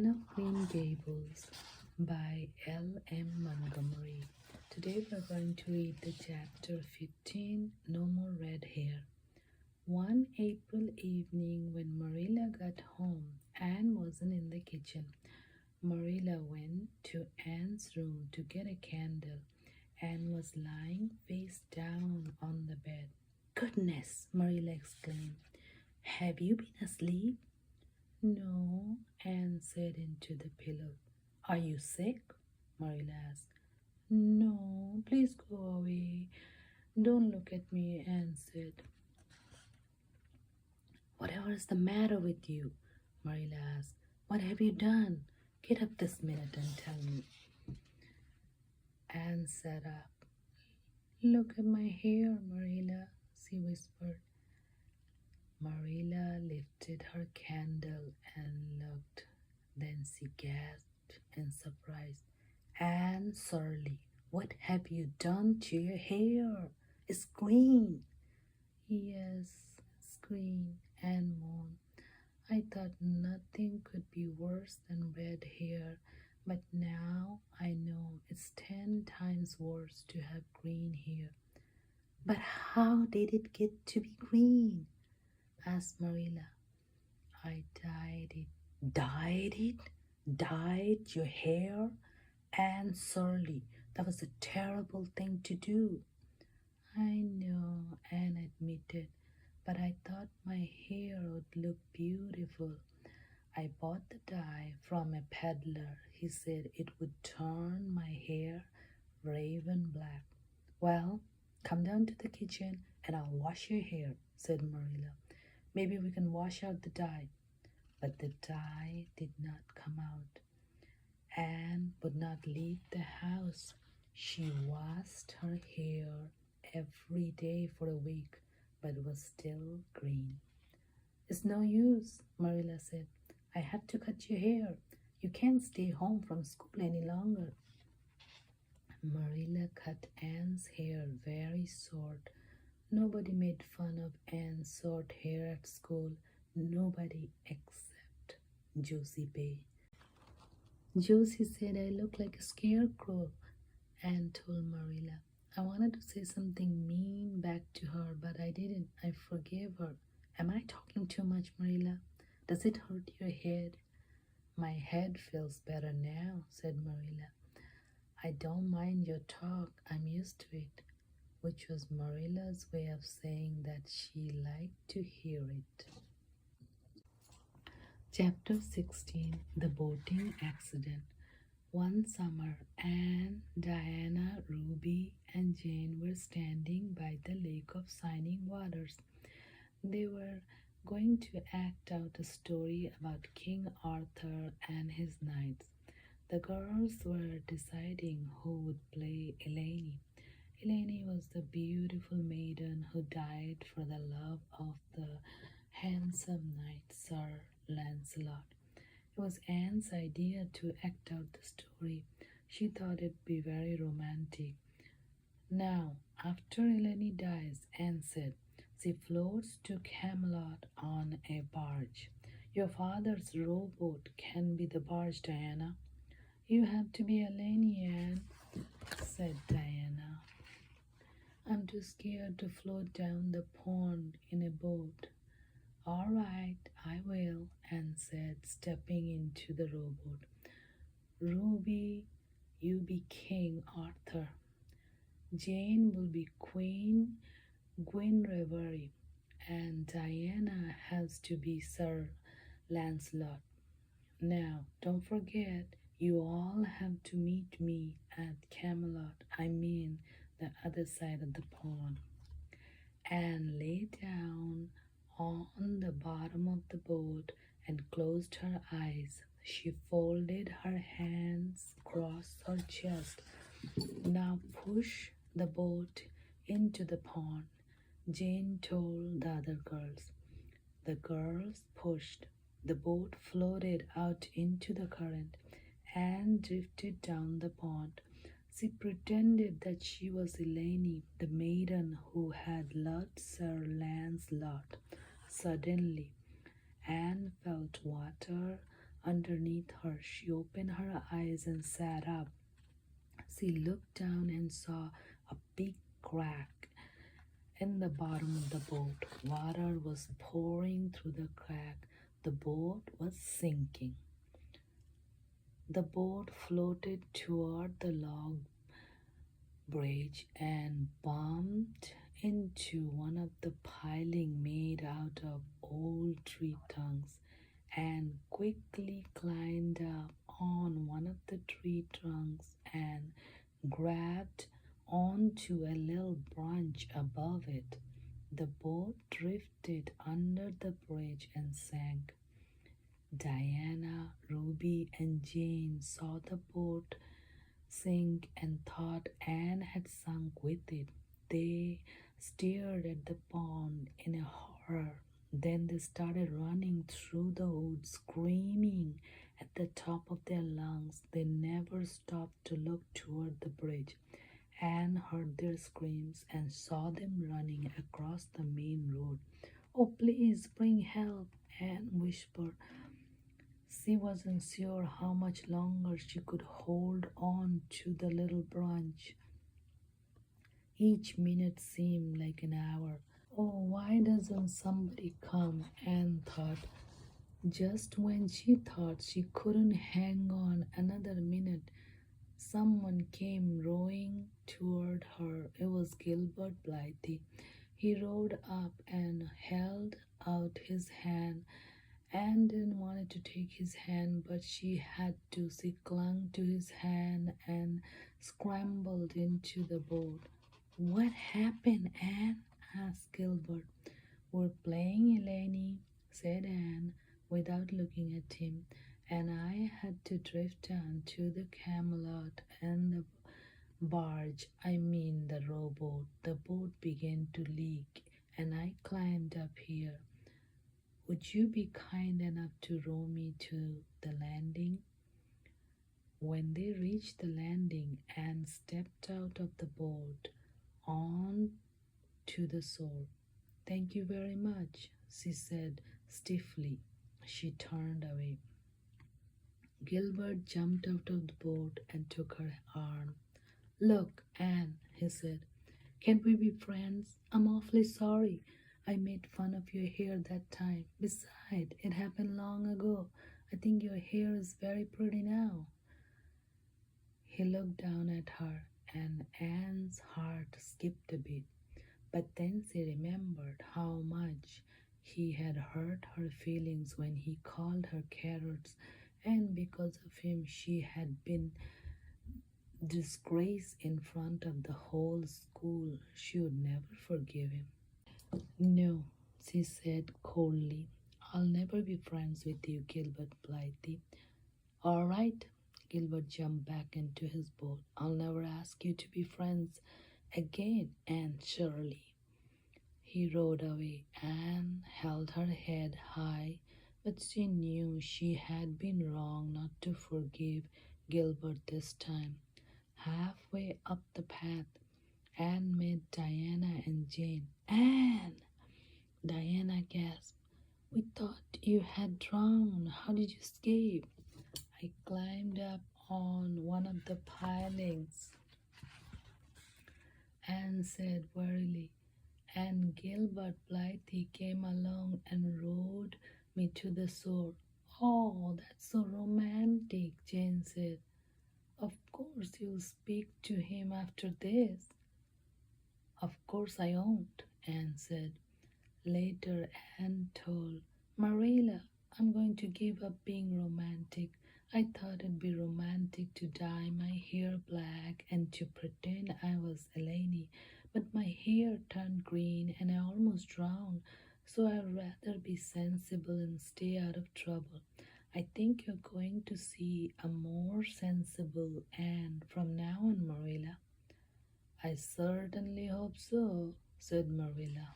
of Green Gables by L.M. Montgomery. Today we're going to read the chapter 15, No More Red Hair. One April evening when Marilla got home, Anne wasn't in the kitchen. Marilla went to Anne's room to get a candle. Anne was lying face down on the bed. "Goodness!" Marilla exclaimed. "Have you been asleep?" "No," Anne said into the pillow. "Are you sick?" Marilla asked. "No, please go away. Don't look at me," Anne said. "Whatever is the matter with you?" Marilla asked. "What have you done? Get up this minute and tell me." Anne sat up. "Look at my hair, Marilla," she whispered. Marilla lifted her candle and looked. Then she gasped in surprise. "Anne Shirley, what have you done to your hair? It's green." "Yes, it's green," Anne moaned. "I thought nothing could be worse than red hair, but now I know it's 10 times worse to have green hair." "But how did it get to be green?" asked Marilla. "I dyed it." "Dyed it? Dyed your hair? Anne Shirley, that was a terrible thing to do." "I know," Anne admitted, "but I thought my hair would look beautiful. I bought the dye from a peddler. He said it would turn my hair raven black." "Well, come down to the kitchen and I'll wash your hair," said Marilla. "Maybe we can wash out the dye." But the dye did not come out. Anne would not leave the house. She washed her hair every day for a week, but it was still green. "It's no use," Marilla said. "I have to cut your hair. You can't stay home from school any longer." Marilla cut Anne's hair very short. Nobody made fun of Anne's short hair at school. Nobody except Josie Bay. "Josie said I look like a scarecrow," Anne told Marilla. "I wanted to say something mean back to her, but I didn't. I forgave her." "Am I talking too much, Marilla? Does it hurt your head?" "My head feels better now," said Marilla. "I don't mind your talk. I'm used to it," which was Marilla's way of saying that she liked to hear it. Chapter 16, The Boating Accident. One summer, Anne, Diana, Ruby, and Jane were standing by the lake of shining waters. They were going to act out a story about King Arthur and his knights. The girls were deciding who would play Eleni. Eleni was the beautiful maiden who died for the love of the handsome knight Sir Lancelot. It was Anne's idea to act out the story. She thought it'd be very romantic. "Now, after Eleni dies," Anne said, "she floats to Camelot on a barge. Your father's rowboat can be the barge, Diana." "You have to be Eleni, Anne," said Diana. "I'm too scared to float down the pond in a boat." "All right, I will," Anne said, stepping into the rowboat. "Ruby, you be King Arthur. Jane will be Queen Guinevere, and Diana has to be Sir Lancelot. Now, don't forget, you all have to meet me at Camelot, I mean the other side of the pond." Anne lay down on the bottom of the boat and closed her eyes. She folded her hands across her chest. "Now push the boat into the pond," Jane told the other girls. The girls pushed. The boat floated out into the current and drifted down the pond. She pretended that she was Eleni, the maiden who had loved Sir Lancelot. Suddenly, Anne felt water underneath her. She opened her eyes and sat up. She looked down and saw a big crack in the bottom of the boat. Water was pouring through the crack. The boat was sinking. The boat floated toward the log bridge and bumped into one of the piling made out of old tree trunks and quickly climbed up on one of the tree trunks and grabbed onto a little branch above it. The boat drifted under the bridge and sank. Diana, Ruby, and Jane saw the boat sink and thought Anne had sunk with it. They stared at the pond in a horror. Then they started running through the woods, screaming at the top of their lungs. They never stopped to look toward the bridge. Anne heard their screams and saw them running across the main road. "Oh, please bring help," Anne whispered. She wasn't sure how much longer she could hold on to the little branch. Each minute seemed like an hour. "Oh, why doesn't somebody come?" Anne thought. Just when she thought she couldn't hang on another minute, someone came rowing toward her. It was Gilbert Blythe. He rowed up and held out his hand. Anne didn't want to take his hand, but she had to. She clung to his hand and scrambled into the boat. "What happened, Anne?" asked Gilbert. "We're playing, Eleni," said Anne without looking at him, "and I had to drift down to the Camelot and the the rowboat. The boat began to leak, and I climbed up here. Would you be kind enough to row me to the landing?" When they reached the landing, Anne stepped out of the boat on to the shore. "Thank you very much," she said stiffly. She turned away. Gilbert jumped out of the boat and took her arm. "Look, Anne," he said, "can't we be friends? I'm awfully sorry I made fun of your hair that time. Besides, it happened long ago. I think your hair is very pretty now." He looked down at her, and Anne's heart skipped a bit. But then she remembered how much he had hurt her feelings when he called her carrots, and because of him she had been disgraced in front of the whole school. She would never forgive him. "No," she said coldly. "I'll never be friends with you, Gilbert Blythe." "All right." Gilbert jumped back into his boat. "I'll never ask you to be friends again, Anne Shirley." He rowed away. Anne held her head high, but she knew she had been wrong not to forgive Gilbert this time. Halfway up the path, Anne met Diana and Jane. "Anne!" Diana gasped. "We thought you had drowned. How did you escape?" "I climbed up on one of the pilings," Anne said wearily, "and Gilbert Blythe came along and rowed me to the shore." "Oh, that's so romantic," Jane said. "Of course you'll speak to him after this." "Of course I won't," Anne said. Later, Anne told Marilla, "I'm going to give up being romantic. I thought it'd be romantic to dye my hair black and to pretend I was Eleni, but my hair turned green and I almost drowned, so I'd rather be sensible and stay out of trouble. I think you're going to see a more sensible Anne from now on, Marilla." "I certainly hope so," said Marilla.